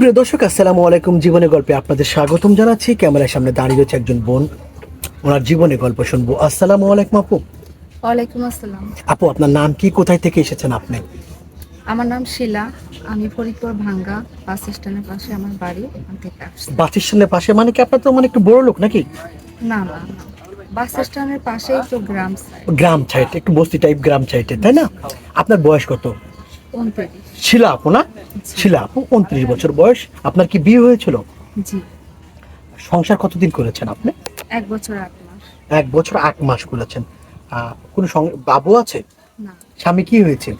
প্রিয় দর্শক, আসসালামু আলাইকুম। জীবনের গল্পে আপনাদের স্বাগতম জানাচ্ছি। ক্যামেরার সামনে দাঁড়িয়ে রয়েছে একজন বোন, ওনার জীবনের গল্প শুনবো। আসসালামু আলাইকুম আপু। ওয়ালাইকুম আসসালাম। আপু, আপনার নাম কি, কোথায় থেকে এসেছেন আপনি? আমার নাম শিলা। আমি ফরিদপুর ভাঙ্গা বাস স্ট্যান্ডের পাশে আমার বাড়ি, ওখান থেকে আসছি। বাস স্ট্যান্ডের পাশে মানে কি আপনার তো মানে একটু বড় লোক নাকি? না না না, বাস স্ট্যান্ডের পাশেই তো গ্রাম সাইড। গ্রাম সাইড, একটু বস্তি টাইপ গ্রাম সাইডে, তাই না? আপনার বয়স কত? 29। শিলা আপু না? শিলা আপু, 29 বছর বয়স। আপনার কি বিয়ে হয়েছিল? জি। সংসার কতদিন করেছেন আপনি? 1 বছর 8 মাস। 1 বছর 8 মাস করেছেন। কোনো বাবু আছে? না, স্বামী কি হয়েছে?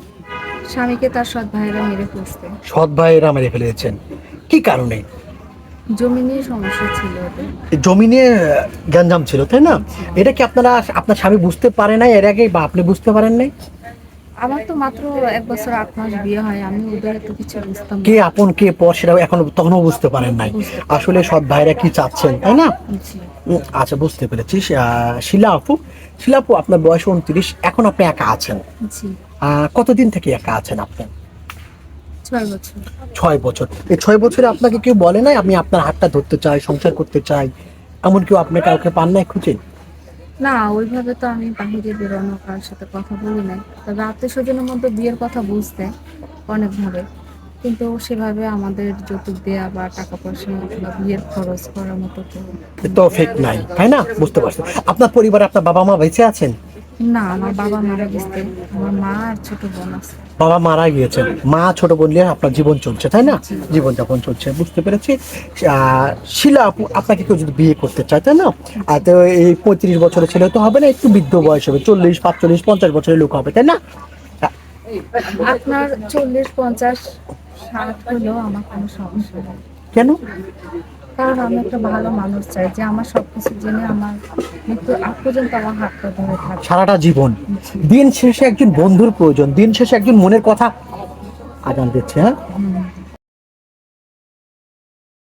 স্বামীকে তার সৎ ভাইয়েরা মেরে ফেলছে। সৎ ভাইয়েরা মেরে ফেলেছেন? কি কারণে? জমি নিয়ে সমস্যা ছিল ওদের। জমি নিয়ে গ্যাঞ্জাম ছিল, তাই না? জি। এটা কি আপনার স্বামী বুঝতে পারে নাই এর আগে, বা আপনি বুঝতে পারেন নাই? আমার তো মাত্র 1 বছর 8 মাস বিয়ে হয়, আমি ওদের এত কিছু বুঝতাম কে না। আপন কে পর সেটা এখন তখনও বুঝতে পারেন নাই। বুঝতে পারি। আসলে সৎ ভাইরা কি চাচ্ছেন, তাই না? জি। আচ্ছা, বুঝতে পেরেছি। শিলা আপু, শিলা আপু, আপনার বয়স 29, এখন আপনি একা আছেন। জি। কতদিন থেকে একা আছেন আপনি? 6 বছর। 6 বছর। এই 6 বছরে আপনাকে কেউ বলে নাই আমি আপনার হাতটা ধরতে চাই, সংসার করতে চাই, এমন কেউ আপনি কাউকে পান নাই খুঁজে? না, ওইভাবে তো আমি বাহিরে বেরোনো কারোর সাথে কথা বলি নাই। তবে আত্মীয় স্বজনের মধ্যে বিয়ের কথা বুঝতে অনেকভাবে, কিন্তু সেভাবে আমাদের যৌতুক দেয়া বা টাকা পয়সা অথবা বিয়ের খরচ করার মতো তো তৌফিক নাই, তাই না? বুঝতে পারছি। আপনার পরিবারে আপনার বাবা মা বেঁচে আছেন? না। আমার বাবা মারা গেছে, আমার মা আর ছোট বোন আছে। বাবা মারা গিয়েছেন, মা ছোট বোন নিয়ে আপনার জীবন চলছে, তাই না? জি। জীবনযাপন চলছে, বুঝতে পেরেছি। শিলা আপু, আপনাকে কেউ যদি বিয়ে করতে চায়, তাই না? আর তো এই 35 বছরের ছেলে তো হবে না, একটু বৃদ্ধ বয়স হবে, 40, 45, 50 বছরের লোক হবে, তাই না? আপনার 40, 50, 60 হলেও আমার কোনো সমস্যা নেই। কেন? কারণ আমি একটা ভালো মানুষ চাই, যে আমার সবকিছু জেনে আমার মৃত্যুর আগ পর্যন্ত আমার হাতটা ধরে থাকবে। সারাটা জীবন। দিন শেষে একজন বন্ধুর প্রয়োজন, দিন শেষে একজন মনের কথা। আজান দিচ্ছে, হ্যাঁ?